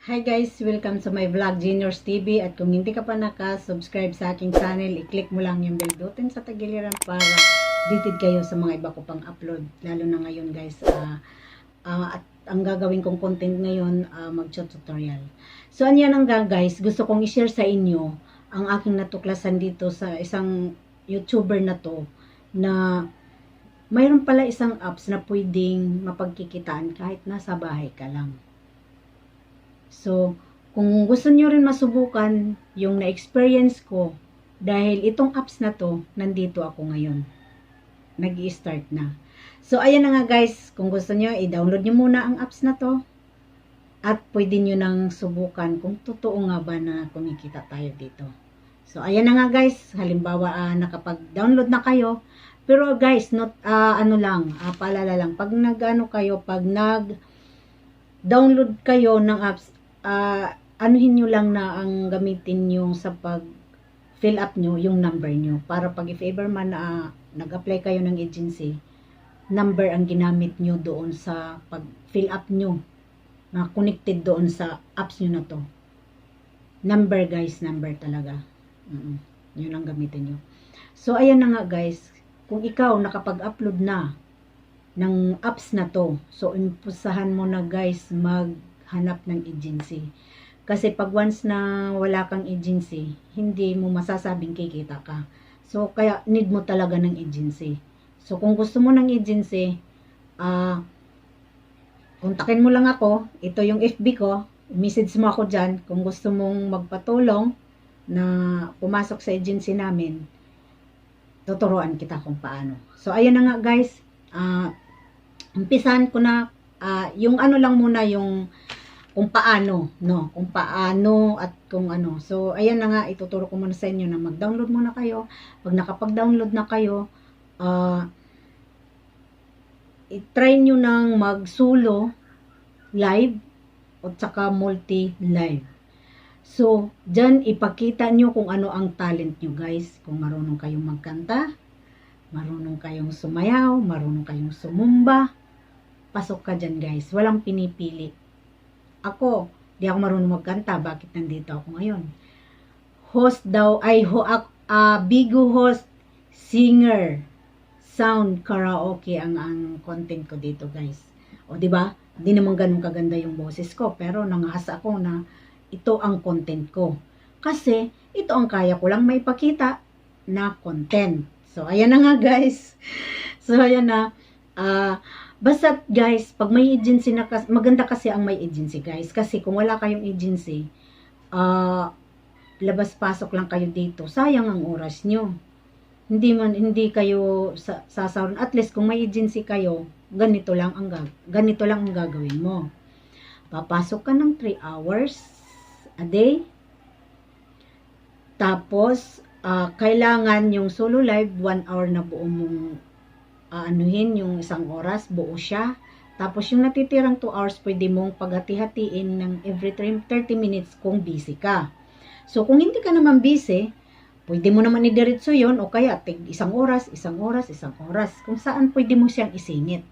Hi guys! Welcome to my vlog, Juniors TV. At kung hindi ka pa naka-subscribe sa aking channel, i-click mo lang yung bell button sa tagiliran para updated kayo sa mga iba ko pang upload. Lalo na ngayon guys, at ang gagawin kong content ngayon, mag-tutorial. So anyan nga guys, gusto kong i-share sa inyo ang aking natuklasan dito sa isang YouTuber na to, na mayroon pala isang apps na pwedeng mapagkikitaan kahit nasa bahay ka lang. So, kung gusto nyo rin masubukan yung na-experience ko, dahil itong apps na to, nandito ako ngayon. Nag-i-start na. So, ayan na nga guys, kung gusto nyo, i-download nyo muna ang apps na to. At pwede nyo nang subukan kung totoo nga ba na kumikita tayo dito. So, ayan na nga guys, halimbawa nakapag-download na kayo. Pero guys, paalala lang, pag nag-download kayo ng apps, anuhin nyo lang na ang gamitin nyo sa pag fill up nyo yung number nyo, para pag if ever man nag-apply kayo ng agency, number ang ginamit nyo doon sa pag fill up nyo na connected doon sa apps nyo na to. Number guys, number talaga. Yun ang gamitin nyo. So ayan na nga guys, kung ikaw nakapag-upload na ng apps na to, so impusahan mo na guys maghanap ng agency. Kasi pag once na wala kang agency, hindi mo masasabing kikita ka. So kaya need mo talaga ng agency. So kung gusto mo ng agency, kontakin mo lang ako. Ito yung FB ko. Message mo ako dyan kung gusto mong magpatulong na pumasok sa agency namin. Tuturuan kita kung paano. So ayan na nga guys, umpisahan ko na yung ano lang muna, yung kung paano, no? Kung paano at kung ano. So, ayan na nga, ituturo ko muna sa inyo na mag-download muna kayo. Pag nakapag-download na kayo, i-try nyo nang mag-solo live at saka multi-live. So, dyan ipakita nyo kung ano ang talent nyo guys. Kung marunong kayong magkanta, marunong kayong sumayaw, marunong kayong sumumba, pasok ka dyan guys. Walang pinipili. Ako, di ako marunong magkanta. Bakit nandito ako ngayon? Host daw, Bigo host, singer, sound, karaoke ang content ko dito guys. O di ba? Di naman ganun kaganda yung boses ko, pero nangahasa ako na ito ang content ko. Kasi ito ang kaya ko lang maipakita na content. So ayan na nga guys. So ayan na. Basta guys, pag may agency na, maganda kasi ang may agency guys. Kasi kung wala kayong agency, labas-pasok lang kayo dito, sayang ang oras nyo. Hindi kayo sasawin. At least kung may agency kayo, ganito lang ang gagawin mo. Papasok ka ng 3 hours a day. Tapos, kailangan yung solo live, 1 hour na buo mong anuhin, yung 1 oras, buo siya. Tapos yung natitirang 2 hours, pwede mong paghati-hatiin ng every 30 minutes kung busy ka. So, kung hindi ka naman busy, pwede mo naman idiretso yun, o kaya 1 oras, 1 oras, 1 oras. Kung saan pwede mo siyang isingit.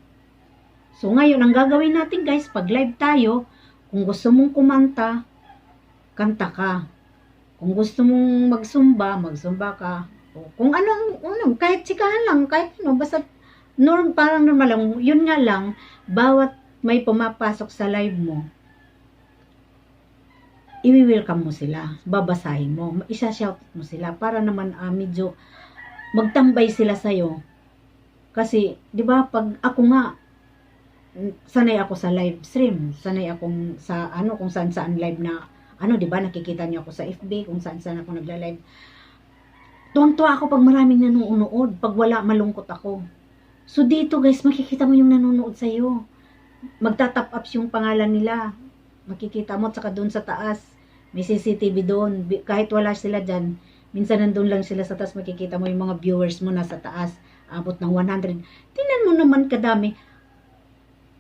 So, ngayon, ang gagawin natin guys, pag live tayo, kung gusto mong kumanta, kanta ka. Kung gusto mong magsumba ka. O kung kahit sikahan lang, kahit basta parang normal lang. Yun nga lang, bawat may pumapasok sa live mo, i-welcome mo sila, babasahin mo, isa-shout mo sila, para naman medyo magtambay sila sa'yo. Kasi, di ba, pag ako nga, sanay ako sa live stream, sanay akong sa kung saan live na, di ba, nakikita niyo ako sa FB, kung saan ako nagla-live. Tuwang-tuwa ako pag maraming nanonood, pag wala, malungkot ako. So dito guys, makikita mo yung nanonood sa'yo. Magta-top up yung pangalan nila. Makikita mo, tsaka doon sa taas, may CCTV doon. Kahit wala sila dyan, minsan nandun lang sila sa taas, makikita mo yung mga viewers mo nasa taas. Abot ng 100. Tingnan mo naman kadami.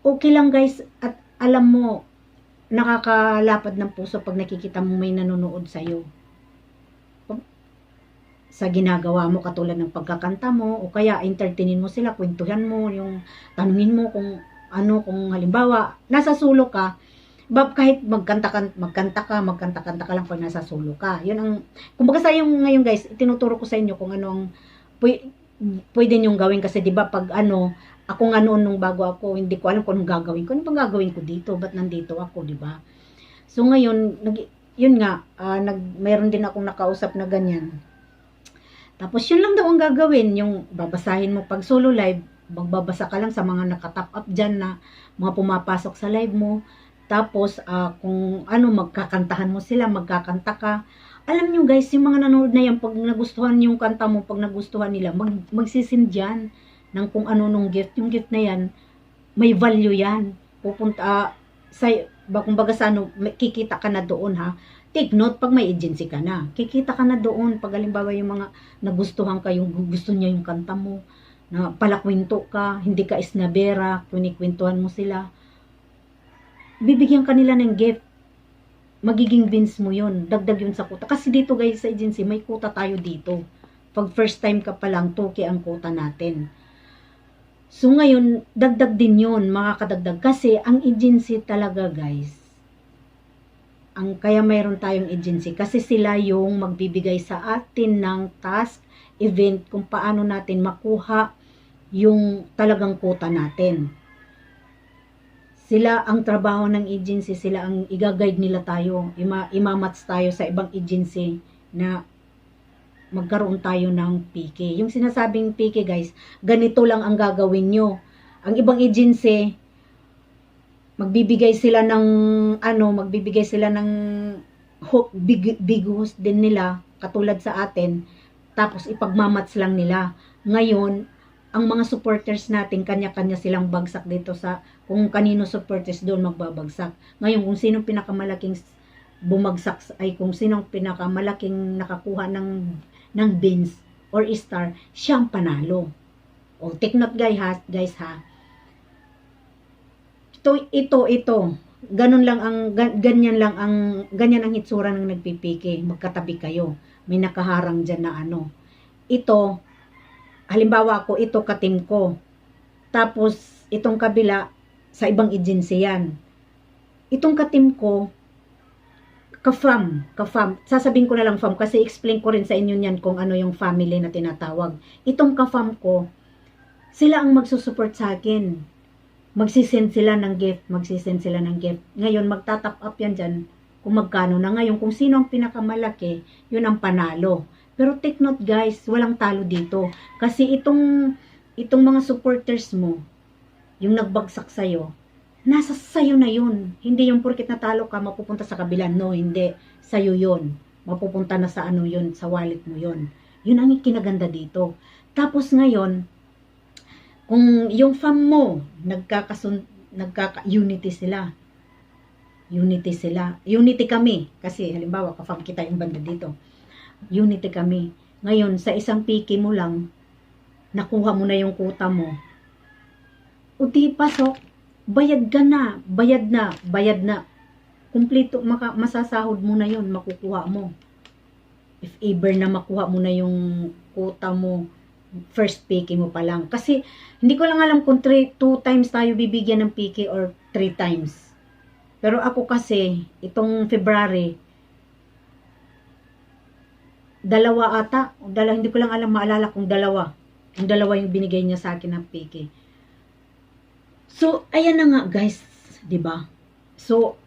Okay lang guys, at alam mo, nakakalapad ng puso pag nakikita mo may nanonood sa'yo. Sa ginagawa mo, katulad ng pagkakanta mo, o kaya entertainin mo sila, kwentuhan mo, yung tanungin mo kung halimbawa, nasa sulo ka, Kahit magkanta ka lang pag nasa solo ka. Yun ang, kumbaga sa yung ngayon guys, tinuturo ko sa inyo kung ano ang pwede nyong gawin kasi 'di ba pag ano, ako nga noon nung bago ako, hindi ko alam kung anong gagawin ko. Ano bang gagawin ko dito? Ba't nandito ako, 'di ba? So ngayon, yun nga, mayroon din akong nakausap na ganyan. Tapos yun lang daw ang gagawin, yung babasahin mo pag solo live, magbabasa ka lang sa mga nakatap up dyan na mga pumapasok sa live mo. Tapos kung ano, magkakantahan mo sila, magkakanta ka. Alam nyo guys, yung mga nanonood na yan, pag nagustuhan yung kanta mo, pag nagustuhan nila, magsisin dyan ng kung ano nung gift. Yung gift na yan, may value yan. Pupunta, kumbaga sa ano, kikita ka na doon ha. Take note pag may agency ka na. Kikita ka na doon pag halimbawa yung mga nagustuhan ka, yung gusto niya yung kanta mo, na palakwento ka, hindi ka isnabera, kunikwentuhan mo sila. Bibigyan ka nila ng gift. Magiging bins mo yun. Dagdag yun sa kuta. Kasi dito guys sa agency, may kuta tayo dito. Pag first time ka pa lang, 2K ang kuta natin. So ngayon, dagdag din yun, makakadagdag. Kasi ang agency talaga guys, kaya mayroon tayong agency. Kasi sila yung magbibigay sa atin ng task, event, kung paano natin makuha yung talagang kuta natin. Sila ang trabaho ng agency, sila ang i-guide nila tayo, imamats tayo sa ibang agency na magkaroon tayo ng PK. Yung sinasabing PK guys, ganito lang ang gagawin nyo. Ang ibang agency, magbibigay sila ng hook, big host din nila, katulad sa atin, tapos ipagmamats lang nila. Ngayon, ang mga supporters natin, kanya-kanya silang bagsak dito sa, kung kanino supporters doon magbabagsak. Ngayon, kung sinong pinakamalaking bumagsak, ay kung sinong pinakamalaking nakakuha ng bins or star, siyang panalo. O, take note guys ha. Ito. Ganyan ang hitsura ng nagpipiki. Magkatabi kayo. May nakaharang dyan na ano. Ito, halimbawa ako, ito katim ko. Tapos, itong kabila, sa ibang agency yan. Itong katim ko, ka-fam. Sasabihin ko na lang fam, kasi explain ko rin sa inyo yan kung ano yung family na tinatawag. Itong ka-fam ko, sila ang magsusupport sa akin. Magsisend sila ng gift. Ngayon, magtatap up yan dyan kung magkano na. Ngayon, kung sino ang pinakamalaki, yun ang panalo. Pero take note guys, walang talo dito. Kasi itong mga supporters mo, yung nagbagsak sa'yo, nasa sa'yo na yun. Hindi yung porkit natalo ka, mapupunta sa kabila. No, hindi. Sa'yo yun. Mapupunta na sa ano yun, sa wallet mo yun. Yun ang kinaganda dito. Tapos ngayon, kung yung fam mo, nagkaka-unity sila. Unity kami. Kasi halimbawa, ka-fam kita yung banda dito. Unity kami. Ngayon, sa isang piki mo lang, nakuha mo na yung kuta mo. O di pasok, bayad na. Kumpleto, masasahod mo na yun, makukuha mo. If ever na makuha mo na yung kuta mo, first piki mo pa lang. Kasi, hindi ko lang alam kung 2 times tayo bibigyan ng piki or 3 times. Pero ako kasi, itong February, dalawa ata, hindi ko lang maalala kung dalawa. Yung dalawa yung binigay niya sa akin ng PK. So, ayan na nga guys, 'di ba? So,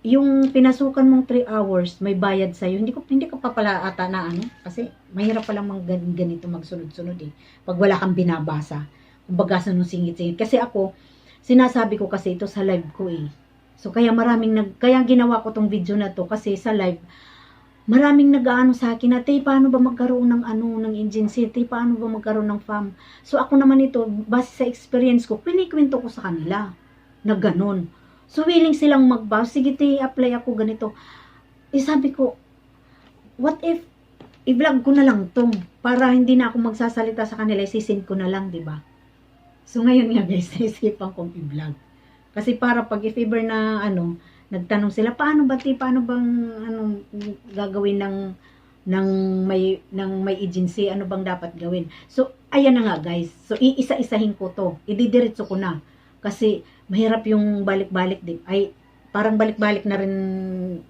yung pinasukan mong 3 hours, may bayad sa iyo. Hindi ko pa pala ata na ano, kasi mahirap pa lang ganito magsunod-sunod eh. Pag wala kang binabasa, kumbaga sa nung singit-singit. Kasi ako, sinasabi ko kasi ito sa live ko eh. So, kaya kaya ginawa ko tong video na to kasi sa live, maraming nag-aano sa akin na, paano ba magkaroon ng agency? Paano ba magkaroon ng fam? So, ako naman ito, base sa experience ko, pinikwento ko sa kanila na ganun. So, willing silang sige, apply ako ganito. Sabi ko, what if, i-vlog ko na lang to para hindi na ako magsasalita sa kanila, isisend ko na lang, di ba? So, ngayon nga guys, naisipan kong i-vlog. Kasi para pag if ever na, nagtanong sila, paano bang gagawin ng may agency, ano bang dapat gawin? So, ayan na nga guys. So, iisa-isahin ko to. Ididiretso ko na. Kasi, mahirap yung balik-balik din. parang balik-balik na rin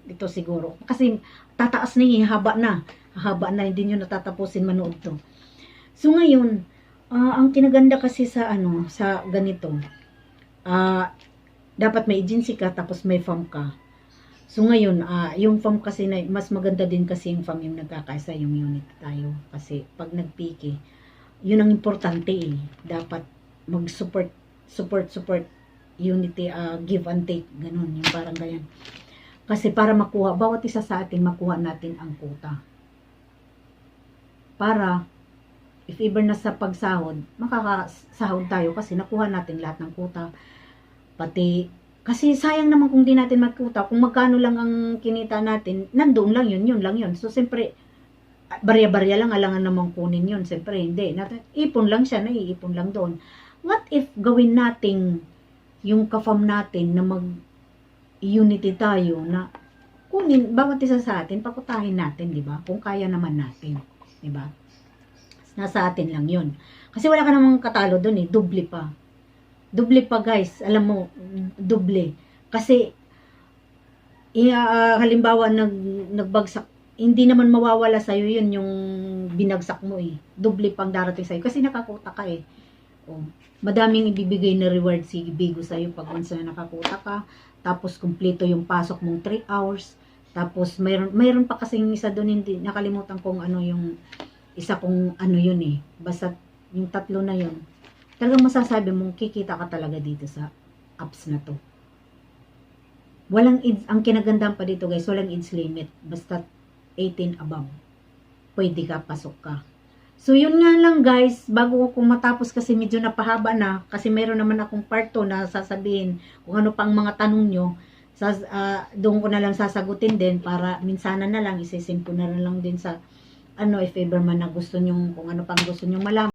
ito siguro. Kasi tataas na eh, haba na. Haba na, hindi nyo natatapusin manood to. So ngayon, ang kinaganda kasi sa sa ganito, dapat may agency ka, tapos may farm ka. So ngayon, yung farm kasi na, mas maganda din kasi yung farm yung nagkakaisa yung unit tayo. Kasi pag nagpiki, yun ang importante eh. Dapat mag-support unity, give and take, ganun, yung parang ganyan. Kasi para makuha, bawat isa sa atin, makuha natin ang quota. Para, if ever na sa pagsahod, makakasahod tayo kasi nakuha natin lahat ng quota. Pati, kasi sayang naman kung di natin magkuta, kung magkano lang ang kinita natin, nandoon lang yun lang yun. So, siyempre, barya-barya lang, alangan namang kunin yun. Siyempre, hindi. Ipon lang siya, naiipon lang doon. What if gawin nating yung ka-farm natin na mag-unity tayo na kunin, bawat isa sa atin, pakutahin natin, di ba? Kung kaya naman natin, di ba? Nasa atin lang yun. Kasi wala ka namang katalo doon eh, doble pa. Doble pa guys, alam mo, doble. Kasi, halimbawa, nagbagsak, hindi naman mawawala sa'yo yun yung binagsak mo eh. Doble pang darating sa'yo. Kasi nakakuta ka eh. Oh, madaming ibibigay na reward si Bigo sa'yo pag once na nakakuta ka. Tapos, kumpleto yung pasok mong 3 hours. Tapos, mayroon pa kasing isa doon, hindi, nakalimutan kong yung isa kong yun eh. Basta, yung tatlo na yun. Talagang masasabi mong kikita ka talaga dito sa apps na to. Walang age, ang kinagandaan pa dito guys, walang age limit. Basta 18 above. Pwede ka, pasok ka. So yun nga lang guys, bago ko matapos kasi medyo napahaba na, kasi mayroon naman akong part 2 na sasabihin kung ano pang mga tanong nyo. Doon ko na lang sasagutin din para minsanan na lang, isisend ko na lang din sa if ever man na gusto nyo, kung ano pang gusto nyo malaman.